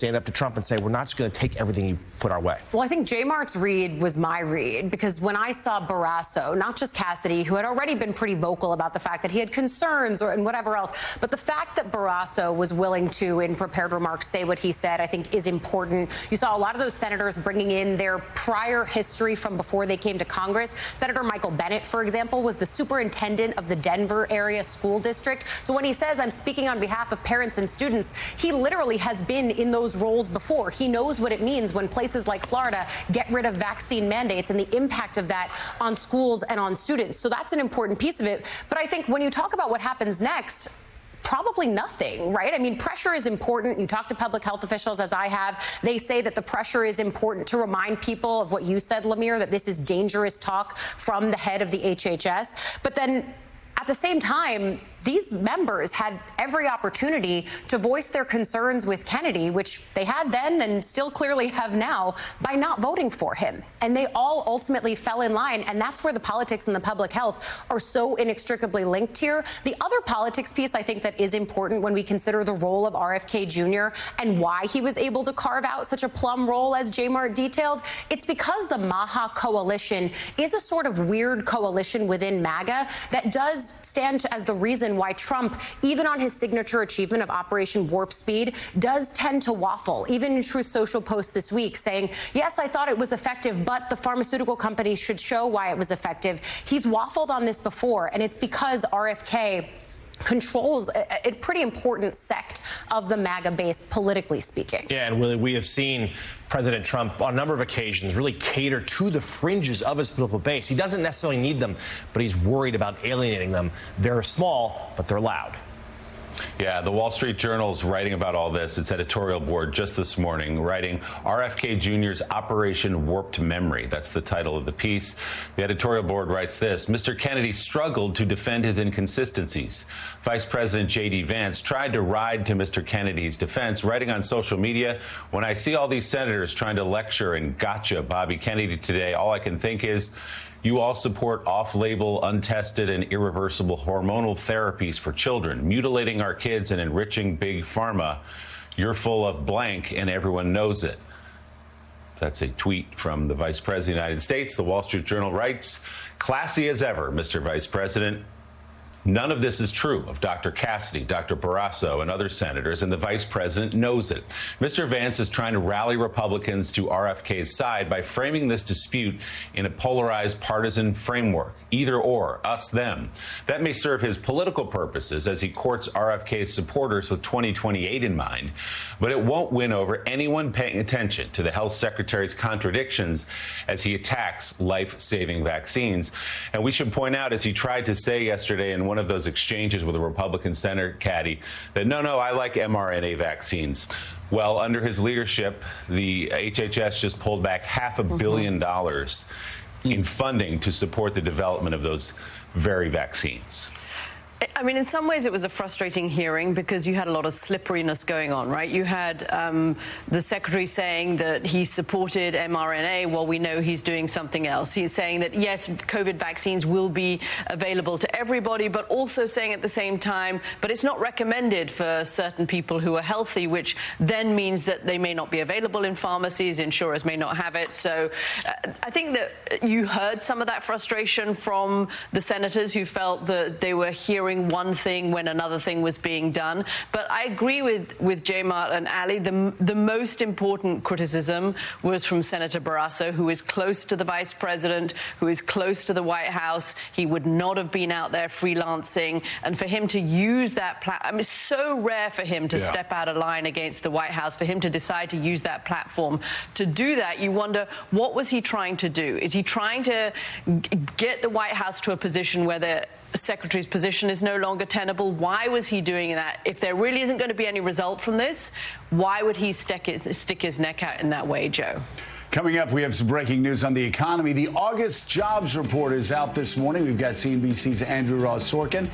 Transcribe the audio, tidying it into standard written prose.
stand up to Trump and say, we're not just going to take everything you put our way? Well, I think J Mart's read was my read, because when I saw Barrasso, not just Cassidy, who had already been pretty vocal about the fact that he had concerns and whatever else, but the fact that Barrasso was willing to, in prepared remarks, say what he said, I think is important. You saw a lot of those senators bringing in their prior history from before they came to Congress. Senator Michael Bennet, for example, was the superintendent of the Denver area school district. So when he says, I'm speaking on behalf of parents and students, he literally has been in those roles before. He knows what it means when places like Florida get rid of vaccine mandates and the impact of that on schools and on students. So that's an important piece of it. But I think when you talk about what happens next, probably nothing, right? I mean, pressure is important. You talk to public health officials, as I have. They say that the pressure is important to remind people of what you said, Lemire, that this is dangerous talk from the head of the HHS. But then at the same time, these members had every opportunity to voice their concerns with Kennedy, which they had then and still clearly have now, by not voting for him. And they all ultimately fell in line. And that's where the politics and the public health are so inextricably linked here. The other politics piece, I think, that is important when we consider the role of RFK Jr. and why he was able to carve out such a plum role, as J Mart detailed, it's because the Maha coalition is a sort of weird coalition within MAGA that does stand as the reason why Trump, even on his signature achievement of Operation Warp Speed, does tend to waffle. Even in Truth Social post this week saying, yes, I thought it was effective, but the pharmaceutical companies should show why it was effective. He's waffled on this before, and it's because RFK controls a pretty important sect of the MAGA base, politically speaking. Yeah, and Willie, we have seen President Trump on a number of occasions really cater to the fringes of his political base. He doesn't necessarily need them, but he's worried about alienating them. They're small, but they're loud. Yeah, the Wall Street Journal's writing about all this. Its editorial board just this morning writing RFK Jr.'s Operation Warped Memory. That's the title of the piece. The editorial board writes this: Mr. Kennedy struggled to defend his inconsistencies. Vice President J.D. Vance tried to ride to Mr. Kennedy's defense, writing on social media, when I see all these senators trying to lecture and gotcha Bobby Kennedy today, all I can think is, you all support off-label, untested, and irreversible hormonal therapies for children, mutilating our kids and enriching big pharma. You're full of blank, and everyone knows it. That's a tweet from the Vice President of the United States. The Wall Street Journal writes, classy as ever, Mr. Vice President. None of this is true of Dr. Cassidy, Dr. Barrasso, and other senators, and the vice president knows it. Mr. Vance is trying to rally Republicans to RFK's side by framing this dispute in a polarized partisan framework, either or, us, them. That may serve his political purposes as he courts RFK's supporters with 2028 in mind, but it won't win over anyone paying attention to the health secretary's contradictions as he attacks life-saving vaccines. And we should point out, as he tried to say yesterday in one of those exchanges with a Republican Senator caddy, that no, I like mRNA vaccines. Well, under his leadership, the HHS just pulled back $500 million in funding to support the development of those very vaccines. I mean, in some ways it was a frustrating hearing because you had a lot of slipperiness going on, right? You had the secretary saying that he supported mRNA while we know he's doing something else. He's saying that, yes, COVID vaccines will be available to everybody, but also saying at the same time, but it's not recommended for certain people who are healthy, which then means that they may not be available in pharmacies, insurers may not have it. So I think that you heard some of that frustration from the senators who felt that they were hearing one thing when another thing was being done. But I agree with J Mart and Ali. The most important criticism was from Senator Barrasso, who is close to the vice president, who is close to the White House. He would not have been out there freelancing. And for him to use that platform, I mean, it's so rare for him to step out of line against the White House, for him to decide to use that platform. To do that, you wonder, what was he trying to do? Is he trying to get the White House to a position where the secretary's position is no longer tenable? Why was he doing that? If there really isn't going to be any result from this, why would he stick his neck out in that way, Joe? Coming up, we have some breaking news on the economy. The August jobs report is out this morning. We've got CNBC's Andrew Ross Sorkin.